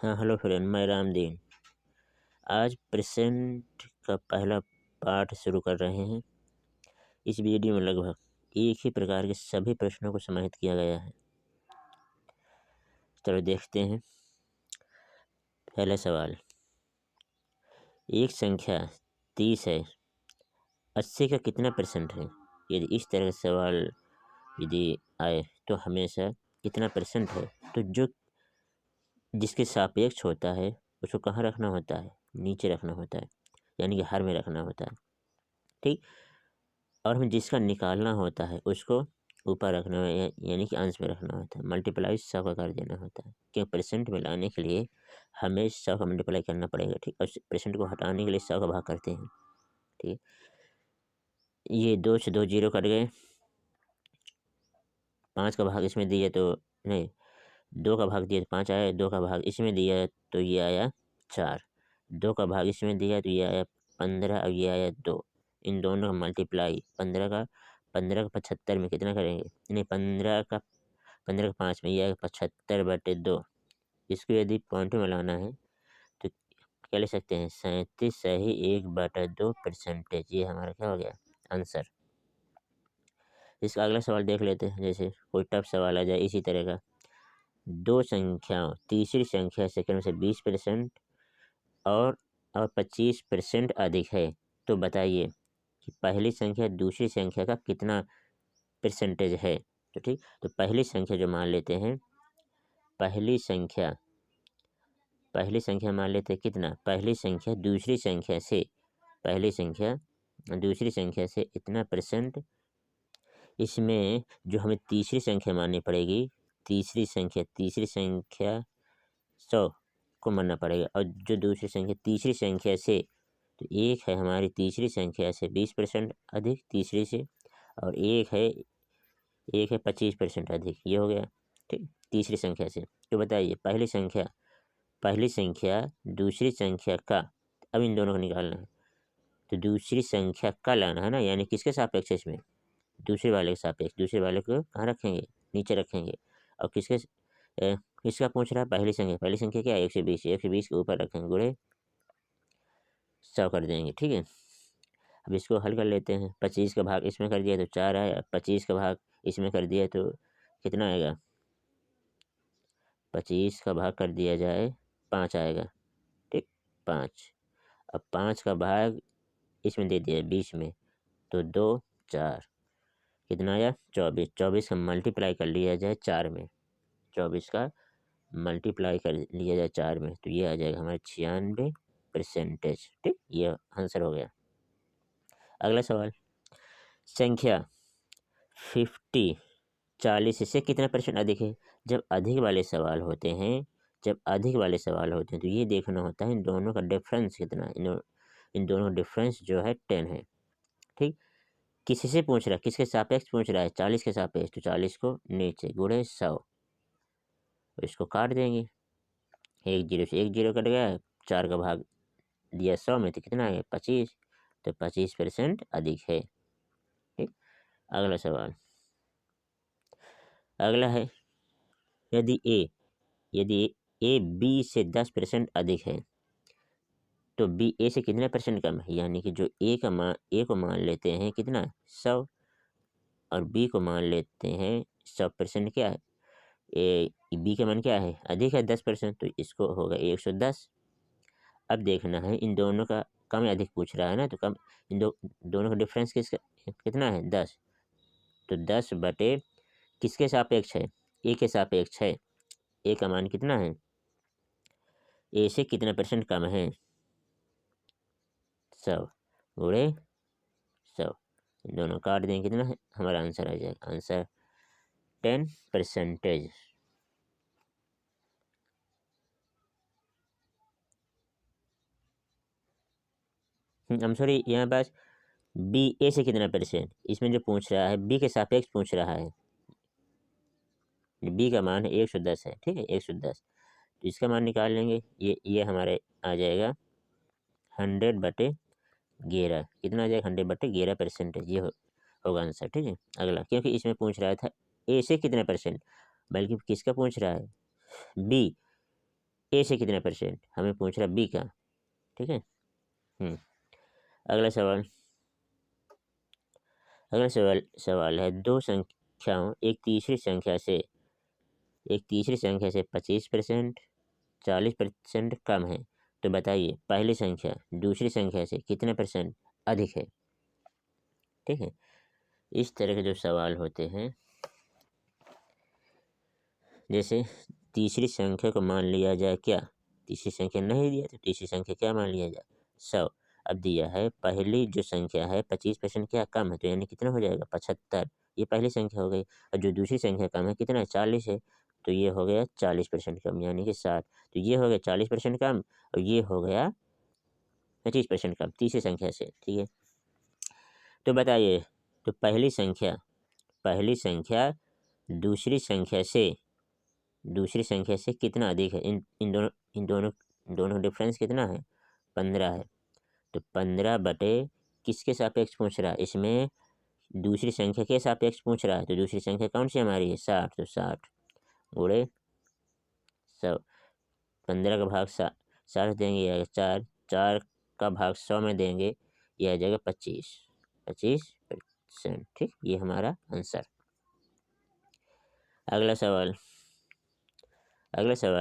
हाँ hello friend, मैं रामदीन। आज प्रेजेंट का पहला पाठ शुरू कर रहे हैं। इस वीडियो में लगभग एक ही प्रकार के सभी प्रश्नों को समाहित किया गया है। चलो देखते हैं। पहला सवाल, एक संख्या 30 है, 80 का कितना परसेंट है? यदि इस तरह का सवाल यदि आए तो हमेशा कितना परसेंट है, तो जो जिसके सापेक्ष होता है उसको कहाँ रखना होता है? नीचे रखना होता है, यानी कि हर में रखना होता है। ठीक। और हमें जिसका निकालना होता है उसको ऊपर रखना है, यानी कि अंश में रखना होता है। मल्टीप्लाई 100 का कर देना होता है, क्योंकि परसेंट में लाने के लिए हमें 100 का मल्टीप्लाई करना पड़ेगा। ठीक। और परसेंट को हटाने के लिए 100 का भाग करते हैं। ठीक। ये 2 से 2 जीरो कट गए, 5 का भाग इसमें दिया तो नहीं, 2 का भाग दिया तो 5 आया, 2 का भाग इसमें दिया तो ये आया 4, 2 का भाग इसमें दिया तो ये आया 15 और ये आया 2। इन दोनों का मल्टीप्लाई 15 का 75 में कितना करेंगे? नहीं, 15 का 5 में ये आएगा 75/2। इसको यदि पॉइंट में लाना है तो क्या ले सकते हैं? 37/1/2%। ये हमारा क्या हो गया? आंसर। इसका अगला सवाल देख लेते हैं। जैसे कोई टफ सवाल आ जाए इसी तरह का, दो संख्याओं तीसरी संख्या से क्रम से 20% और 25% अधिक है, तो बताइए कि पहली संख्या दूसरी संख्या का कितना परसेंटेज है? तो ठीक, तो पहली संख्या जो मान लेते हैं, पहली संख्या मान लेते हैं कितना? पहली संख्या दूसरी संख्या से, पहली संख्या दूसरी संख्या से इतना परसेंट। इसमें जो हमें तीसरी संख्या माननी पड़ेगी, तीसरी संख्या 100 को मानना पड़ेगा। और जो दूसरी संख्या तीसरी संख्या से, तो एक है हमारी तीसरी संख्या से 20% अधिक तीसरी से, और एक है 25% अधिक। ये हो गया। ठीक, तीसरी संख्या से। तो बताइए पहली संख्या दूसरी संख्या का, अब इन दोनों को निकालना है, तो दूसरी संख्या का लाना है ना, यानी किसके सापेक्ष? इसमें दूसरे वाले के सापेक्ष। दूसरे वाले को कहाँ रखेंगे? नीचे रखेंगे। और किसका पूछ रहा है? पहली संख्या क्या है? 120। 120 के ऊपर रखेंगे, गुणे 100 कर देंगे। ठीक है, अब इसको हल कर लेते हैं। 25 का भाग इसमें कर दिया तो 4 आया, 25 का भाग इसमें कर दिया तो कितना आएगा? 25 का भाग कर दिया जाए 5 आएगा। ठीक, 5। अब 5 का भाग इसमें दे दिया 20 में, तो 2 4 कितना आया? 24। 24 का मल्टीप्लाई कर लिया जाए 4 में, 24 का मल्टीप्लाई कर लिया जाए 4 में, तो ये आ जाएगा हमारे 96%। ठीक, ये आंसर हो गया। अगला सवाल, संख्या 40 से कितना परसेंट अधिक है? जब अधिक वाले सवाल होते हैं तो ये देखना होता है इन दोनों का डिफरेंस कितना है। इन दोनों का डिफरेंस जो है 10 है। ठीक, किसी से पूछ रहा है, किसके सापेक्ष पूछ रहा है? 40 के सापेक्ष, तो 40 को नीचे गुणे 100, तो इसको काट देंगे। एक जीरो से एक जीरो कट गया, 4 का भाग दिया 100 में तो कितना है? 25। तो 25% अधिक है। ठीक, अगला सवाल, अगला है, यदि ए बी से 10% अधिक है, तो बी ए से कितने परसेंट कम है? यानी कि जो ए को मान लेते हैं कितना? 100, और बी को मान लेते हैं 100%। क्या है? बी का मान क्या है? अधिक है 10%, तो इसको होगा 110। अब देखना है इन दोनों का कम या अधिक पूछ रहा है ना, तो कम, इन दोनों का डिफरेंस कितना है? 10। तो 10 बटे किसके सापेक्ष है? ए के सापेक्ष है। ए का मान कितना है? ए से कितना परसेंट कम है? 100 गुणे 100, दोनों काट दें, कितना है हमारा आंसर आ जाएगा? आंसर 10%। हम सॉरी, यहाँ पास बी ए से कितना परसेंट, इसमें जो पूछ रहा है बी के सापेक्ष पूछ रहा है। बी का मान 110 है। ठीक है, 110, तो इसका मान निकाल लेंगे। ये हमारे आ जाएगा 100/11। कितना आ जाएगा? 100/11%। ये होगा आंसर। ठीक है, अगला, क्योंकि इसमें पूछ रहा था ए से कितना परसेंट, बल्कि किसका पूछ रहा है? बी। ए से कितना परसेंट, हमें पूछ रहा बी का। ठीक है। अगला सवाल है, दो संख्याओं एक तीसरी संख्या से 25%, 40% कम है, तो बताइए पहली संख्या दूसरी संख्या से कितने परसेंट अधिक है। ठीक है। इस तरह के जो सवाल होते हैं, जैसे तीसरी संख्या को मान लिया जाए क्या, तीसरी संख्या नहीं दिया तो तीसरी संख्या क्या मान लिया जाए 100। अब दिया है पहली जो संख्या है 25% क्या कम है, तो यानी कितना हो जाएगा 75, ये पहली संख्या हो गई। और जो दूसरी संख्या कम है कितना है 40 है, तो ये हो गया 40% कम यानी कि 60। तो ये हो गया 40% कम और ये हो गया 25% कम तीसरी संख्या से। ठीक है। तो बताइए, तो पहली संख्या दूसरी संख्या से कितना अधिक है। इन दोनों डिफरेंस कितना है 15 है। तो 15 बटे किसके सापेक्ष पूछ रहा है, इसमें दूसरी संख्या के सापेक्ष पूछ रहा है, तो दूसरी संख्या कौन सी हमारी है 60, तो 60 गुणे 100। 15 का भाग 60 देंगे या 4 का भाग 100 में देंगे, यह आ जाएगा 25%। ठीक, ये हमारा आंसर। अगला सवाल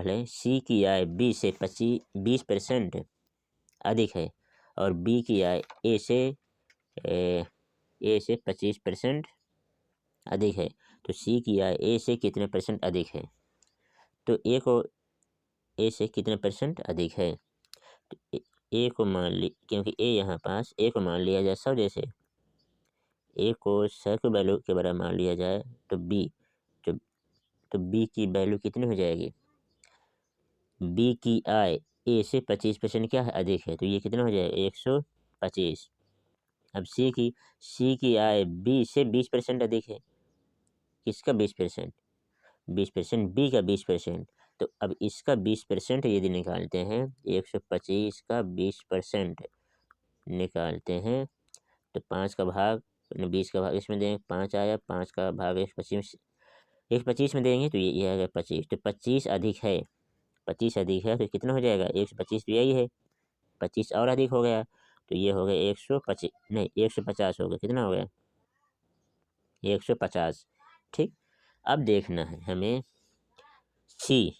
है, सी की आय बी से 20% अधिक है और बी की आय ए से 25% अधिक है, तो सी की आय ए से कितने परसेंट अधिक है। तो ए को ए से कितने परसेंट अधिक है, तो ए को क्योंकि ए यहाँ पास ए को मान लिया जाए 100, जैसे ए को 100 के वैल्यू के बराबर मान लिया जाए, तो बी की वैल्यू कितनी हो जाएगी, बी की आय ए से 25% क्या है अधिक है, तो ये कितना हो जाएगा 125। अब सी की आय बी से 20% अधिक है, किसका 20%, 20% बी का 20%। तो अब इसका 20% यदि निकालते हैं, 125 का 20% निकालते हैं, तो 5 का भाग 20 का भाग इसमें देंगे, 5 आया, 5 का भाग 125 में देंगे, तो ये आएगा 25। तो 25 अधिक है, 25 अधिक है, तो कितना हो जाएगा 125, तो यही है 25 और अधिक हो गया, तो ये हो गया 125 नहीं 150 हो गया, कितना हो गया 150। ठीक। अब देखना है हमें सी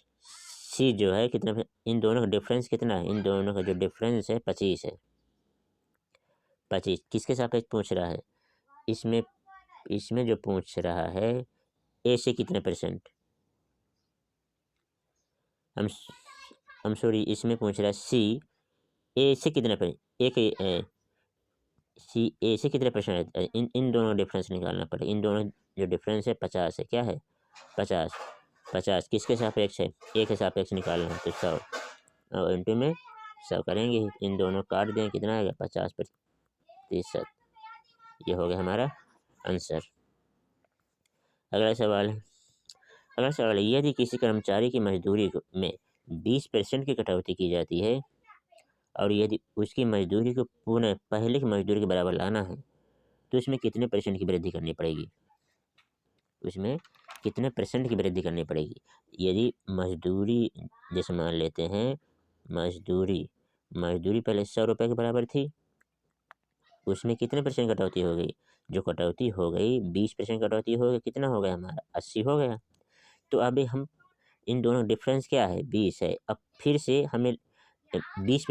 जो है कितना, इन दोनों का डिफरेंस कितना है, इन दोनों का जो डिफरेंस है 25 है। 25 किसके सापेक्ष पूछ रहा है, इसमें जो पूछ रहा है ए से कितने परसेंट, हम सॉरी इसमें पूछ रहा है सी ए से कितने परसेंट, सी ए से कितने परसेंट, इन दोनों डिफरेंस निकालना पड़ेगा। इन दोनों जो डिफरेंस है 50 है, क्या है 50 किसके सापेक्ष है, ए के सापेक्ष निकालना है, तो 100 और इंटू में 100 करेंगे, इन दोनों काट दें, कितना आएगा 50%। ये हो गया हमारा आंसर। अगला सवाल है, यदि किसी कर्मचारी की मजदूरी में 20% की कटौती की जाती है और यदि उसकी मजदूरी को पुनः पहले की मजदूरी के बराबर लाना है, तो इसमें कितने परसेंट की वृद्धि करनी पड़ेगी, उसमें कितने परसेंट की वृद्धि करनी पड़ेगी। यदि मजदूरी जैसे मान लेते हैं, मजदूरी पहले 100 रुपये के बराबर थी, उसमें कितने परसेंट कटौती हो गई, जो कटौती हो गई 20% कटौती हो गई, कितना हो गया हमारा 80 हो गया। तो अभी हम इन दोनों डिफरेंस क्या है 20 है, अब फिर से हमें 80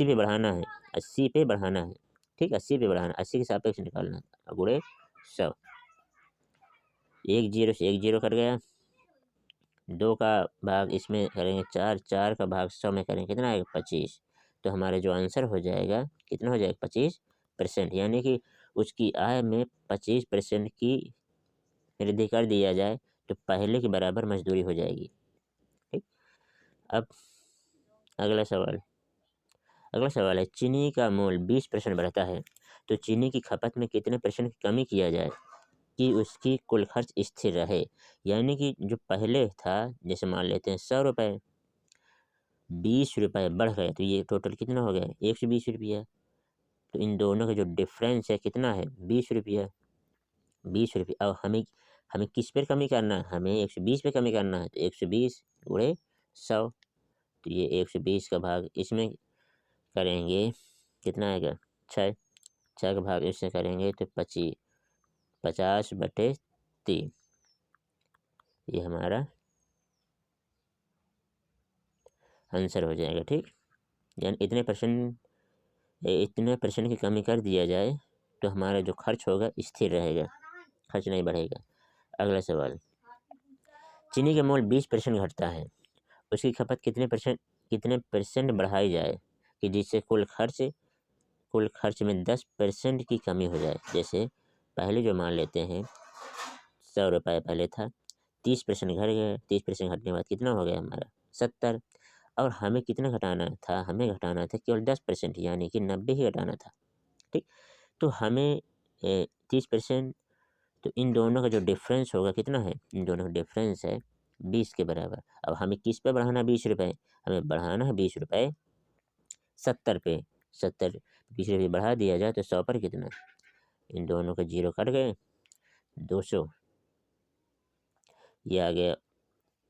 पे बढ़ाना है, 80 पे बढ़ाना है। ठीक, 80 पे बढ़ाना, 80 के सापेक्ष निकालना है, गुणे 100, 1 0 से 1 0 कट गया, 2 का भाग इसमें करेंगे 4 का भाग 100 में करेंगे, कितना आएगा 25। तो हमारा जो आंसर हो जाएगा कितना हो जाएगा 25%, यानी कि उसकी आय में 25% की वृद्धि कर दिया जाए तो पहले के बराबर मजदूरी हो जाएगी। ठीक। अब अगला सवाल है, चीनी का मूल्य 20% बढ़ता है, तो चीनी की खपत में कितने परसेंट की कमी किया जाए कि उसकी कुल खर्च स्थिर रहे। यानी कि जो पहले था, जैसे मान लेते हैं 100 रुपये, 20 रुपये बढ़ गए, तो ये टोटल कितना हो गया 120 रुपया। तो इन दोनों का जो डिफरेंस है कितना है 20 रुपया। 20 रुपये, अब हमें किस पर कमी करना है, हमें 120 पे कमी करना है, तो 120 गुणे 100, तो ये 120 का भाग इसमें करेंगे कितना आएगा 6, 6 का भाग इससे करेंगे तो 50/3 ये हमारा आंसर हो जाएगा। ठीक, यानी इतने परसेंट की कमी कर दिया जाए तो हमारा जो खर्च होगा स्थिर रहेगा, खर्च नहीं बढ़ेगा। अगला सवाल, चीनी का मोल 20% घटता है, उसकी खपत कितने परसेंट बढ़ाई जाए कि जिससे कुल खर्च में 10% की कमी हो जाए। जैसे पहले जो मान लेते हैं 100 रुपये पहले था, 30% घट गया, 30% घटने के बाद कितना हो गया हमारा 70। और हमें कितना घटाना था, हमें घटाना था केवल 10%, यानी कि 90 ही घटाना था। ठीक, तो हमें 30%, तो इन दोनों का जो डिफरेंस होगा कितना है, इन दोनों का डिफरेंस है 20 के बराबर। अब हमें किस पे बढ़ाना 20 रुपये, हमें बढ़ाना है 20 रुपये 70 पे। 70 20 रुपये बढ़ा दिया जाए तो 100 पर कितना, इन दोनों के जीरो कट गए, 200, ये आ गया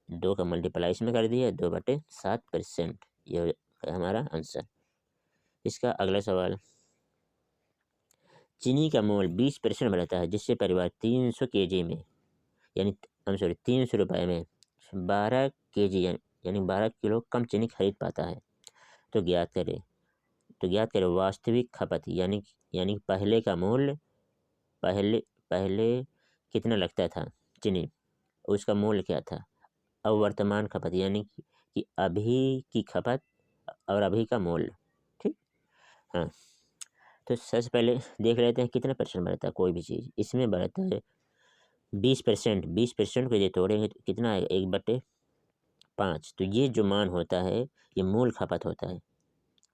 2 का मल्टीप्लाई इसमें कर दिया 2/7%, ये है हमारा आंसर। इसका अगला सवाल, चीनी का मोल 20% बढ़ता है जिससे परिवार 300 kg में, यानी 300 रुपये में 12 kg यानी 12 किलो कम चीनी खरीद पाता है। तो ज्ञात करें वास्तविक खपत, यानी पहले का मूल्य, पहले कितना लगता था चीनी, उसका मूल्य क्या था। अब वर्तमान खपत, यानी कि अभी की खपत और अभी का मूल्य। ठीक, हाँ, तो सबसे पहले देख लेते हैं कितने परसेंट बढ़ता है कोई भी चीज़। इसमें बढ़ता है 20%, 20% को ये तोड़ेंगे तो कितना आएगा 1/5। तो ये जो मान होता है ये मूल खपत होता है,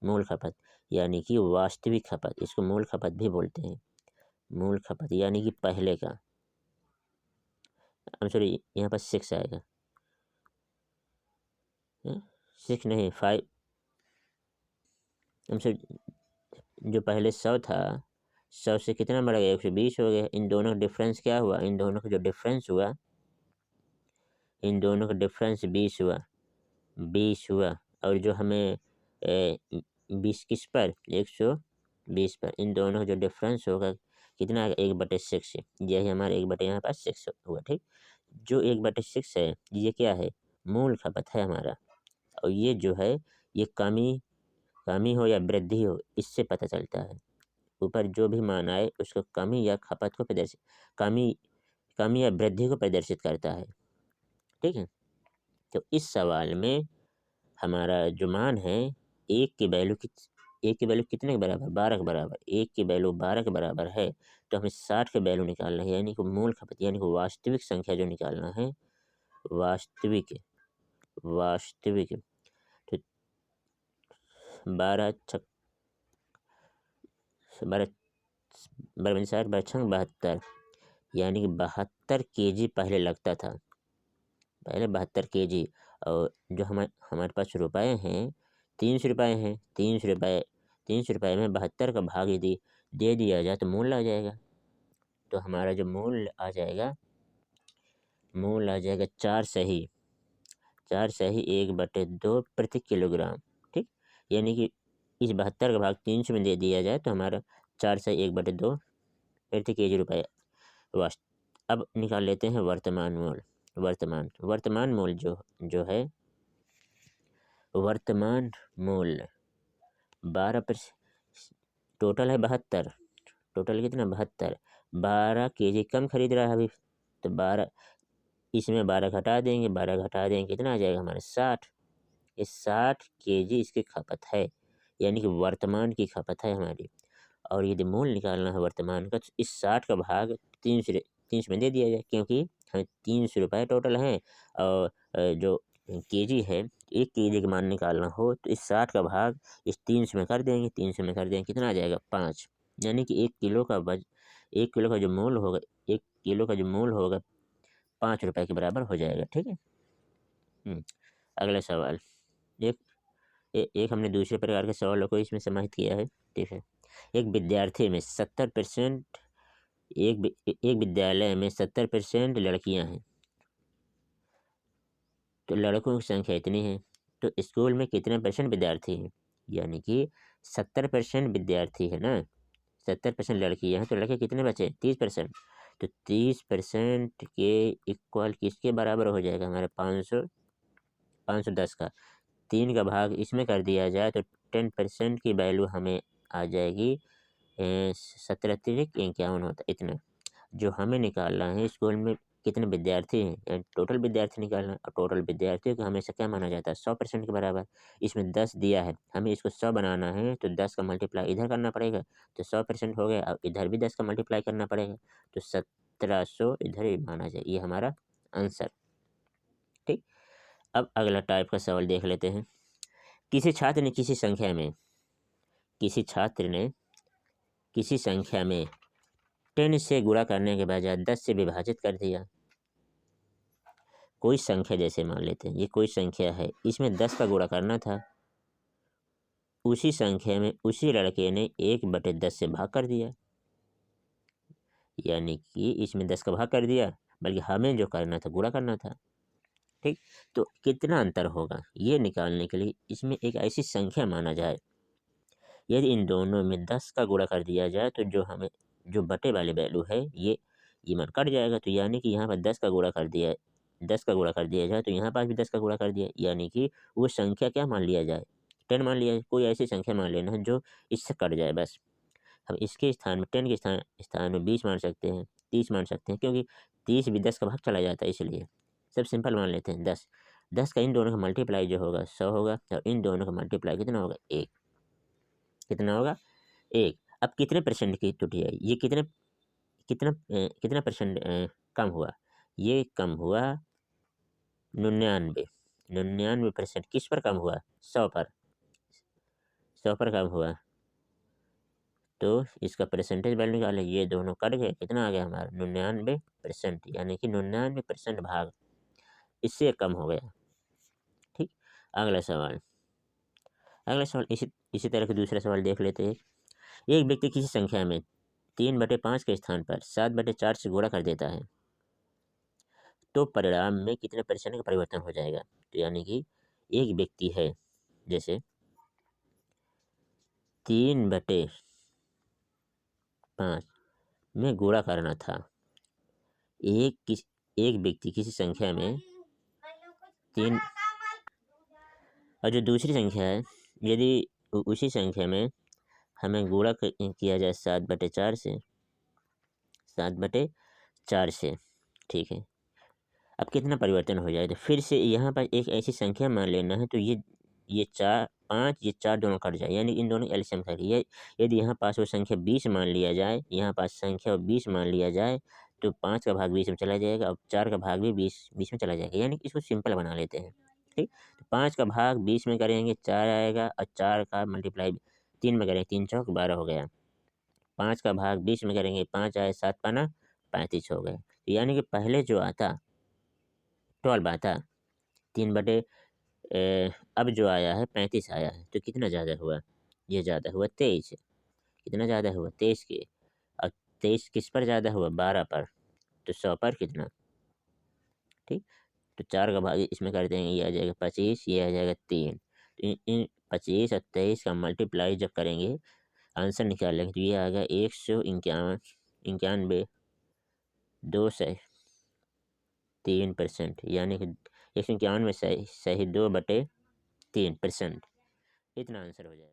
मूल खपत यानी कि वास्तविक खपत, इसको मूल खपत भी बोलते हैं। मूल खपत यानी कि पहले का, सॉरी यहाँ पर 6 आएगा, 6 नहीं 5, जो पहले 100 था, 100 से कितना बढ़ गया 120 हो गया। इन दोनों का डिफरेंस क्या हुआ, इन दोनों का जो डिफरेंस हुआ, इन दोनों का डिफरेंस 20 हुआ। और जो हमें 20 किस पर 120 पर, इन दोनों का जो डिफरेंस होगा कितना आएगा 1/6, यही हमारा 1 यहाँ पर 6 हुआ। ठीक, जो 1/6 है ये क्या है, मूल खपत है हमारा। और ये जो है ये कमी हो या वृद्धि हो इससे पता चलता है। ऊपर जो भी मान आए उसको कमी या खपत को प्रदर्शित, कमी या वृद्धि को प्रदर्शित करता है। ठीक है, तो इस सवाल में हमारा जो मान है एक की वैल्यू कितने के बराबर, 12 के बराबर, एक की वैल्यू 12 के बराबर है। तो हमें 60 के वैल्यू निकालना है, यानी कि मूल खपत यानी कि वास्तविक संख्या जो निकालना है, वास्तविक तो 12 छक 12 72, यानी कि 72 kg पहले लगता था, पहले 72 kg। और जो हमारे पास रुपए हैं 300 रुपये हैं, 300 रुपये में 72 का भाग यदि दे दिया जाए तो मूल्य आ जाएगा। तो हमारा जो मूल्य आ जाएगा 4 सही 1/2 प्रति किलोग्राम। ठीक, यानी कि इस 72 का भाग 300 में दे दिया जाए तो हमारा 4 सही 1/2 प्रति kg रुपये। अब निकाल लेते हैं वर्तमान मूल्य। वर्तमान मूल्य जो है, वर्तमान मूल्य 12%, टोटल है 72, टोटल कितना 72, 12 kg कम खरीद रहा है अभी, तो 12 इसमें 12 घटा देंगे कितना आ जाएगा हमारे 60। इस 60 kg इसकी खपत है, यानी कि वर्तमान की खपत है हमारी। और यदि मूल्य निकालना है वर्तमान का तो इस 60 का भाग 300 में दे दिया जाए, क्योंकि हमें 300 रुपये टोटल हैं। और जो केजी है 1 kg का मान निकालना हो तो इस 60 का भाग इस 300 में कर देंगे, कितना आ जाएगा 5। यानी कि 1 किलो का जो मूल्य होगा, 1 किलो का जो मूल्य होगा 5 रुपये के बराबर हो जाएगा। ठीक है, अगला सवाल, एक हमने दूसरे प्रकार के सवालों को इसमें समाहित किया है। ठीक है, एक विद्यार्थी में 70%, एक विद्यालय में 70% लड़कियां हैं, तो लड़कों की संख्या इतनी है। तो स्कूल में कितने परसेंट विद्यार्थी हैं, यानी कि 70% विद्यार्थी है ना, 70% लड़कियाँ हैं, तो लड़के कितने बचे 30%। तो 30% के इक्वल किसके बराबर हो जाएगा हमारे 510 का 3 का भाग इसमें कर दिया जाए तो 10% की वैल्यू हमें आ जाएगी 17 51 होता इतना। जो हमें निकालना है स्कूल में कितने विद्यार्थी हैं, यानी टोटल विद्यार्थी निकालना है, और टोटल विद्यार्थियों को हमेशा क्या माना जाता है 100% के बराबर। इसमें 10 दिया है, हमें इसको 100 बनाना है तो 10 का मल्टीप्लाई इधर करना पड़ेगा, तो 100% हो गया। अब इधर भी 10 का मल्टीप्लाई करना पड़ेगा, तो 1700 इधर ही माना जाए, ये हमारा आंसर। ठीक, अब अगला टाइप का सवाल देख लेते हैं। किसी छात्र ने किसी संख्या में 10 से गुणा करने के बजाय 10 से विभाजित कर दिया। कोई संख्या जैसे मान लेते हैं ये कोई संख्या है, इसमें 10 का गुणा करना था, उसी संख्या में उसी लड़के ने 1/10 से भाग कर दिया, यानी कि इसमें 10 का भाग कर दिया, बल्कि हमें जो करना था गुणा करना था। ठीक, तो कितना अंतर होगा ये निकालने के लिए इसमें एक ऐसी संख्या माना जाए, यदि इन दोनों में 10 का गुणा कर दिया जाए तो जो बटे वाली वैल्यू है ये मान कट जाएगा। तो यानी कि यहाँ पर 10 का गुणा कर दिया, 10 का गुणा कर दिया जाए तो यहाँ पास भी 10 का गुणा कर दिया, यानी कि वो संख्या क्या मान लिया जाए 10 मान लिया जाए। कोई ऐसी संख्या मान लेना है जो इससे कट जाए बस। हम इसके स्थान में 10 के स्थान में 20 मान सकते हैं, 30 मान सकते हैं, क्योंकि 30 भी 10 का भाग चला जाता है, इसलिए सब सिंपल मान लेते हैं 10। 10 का इन दोनों का मल्टीप्लाई जो होगा 100 होगा, और इन दोनों का मल्टीप्लाई कितना होगा 1, कितना होगा 1। अब कितने परसेंट की त्रुटि है, ये कितना परसेंट कम हुआ, ये कम हुआ 99%। किस पर कम हुआ 100 पर, 100 पर कम हुआ। तो इसका परसेंटेज वैल्यू निकाले, ये दोनों कट गए, कितना आ गया हमारा 99%, यानी कि 99% भाग इससे कम हो गया। ठीक, अगला सवाल इसी तरह का दूसरा सवाल देख लेते हैं। एक व्यक्ति किसी संख्या में 3/5 के स्थान पर 7/4 से गुणा कर देता है, तो परिणाम में कितने परसेंट का परिवर्तन हो जाएगा। तो यानी कि एक व्यक्ति है, जैसे 3/5 में गुणा करना था, एक व्यक्ति किसी संख्या में 3, और जो दूसरी संख्या है यदि उसी संख्या में हमें गुणा किया जाए 7/4 से, ठीक है। अब कितना परिवर्तन हो जाए, तो फिर से यहाँ पर एक ऐसी संख्या मान लेना है, तो ये 4 5 ये 4 दोनों कट जाए, यानी इन दोनों एलसीएम कर ये। यदि यहाँ पास वो संख्या 20 मान लिया जाए, यहाँ पास संख्या 20 मान लिया जाए, तो 5 का भाग 20 में चला जाएगा, और 4 का भाग भी 20 में चला जाएगा, यानी कि इसको सिंपल बना लेते हैं। ठीक, तो 5 का भाग 20 में करेंगे 4 आएगा, और 4 का मल्टीप्लाई 3 में करेंगे, 3 चौक 12 हो गया। 5 का भाग 20 में करेंगे 5 आए, 7 पाना 35 हो गए। यानी कि पहले जो आता 12 आता 3 अब जो आया है 35 आया है, तो कितना ज़्यादा हुआ, ये ज़्यादा हुआ 23। कितना ज़्यादा हुआ 23 के, और 23 किस पर ज़्यादा हुआ 12 पर, तो 100 पर कितना। ठीक, तो 4 का भाग इसमें कर देंगे, ये आ जाएगा 25, ये आ जाएगा 3। तो इन 25 और 23 का मल्टीप्लाई जब करेंगे आंसर निकाल लेंगे, तो ये आ गया 191 2 से 3%, यानी कि 191 में सही 2/3%, इतना आंसर हो जाएगा।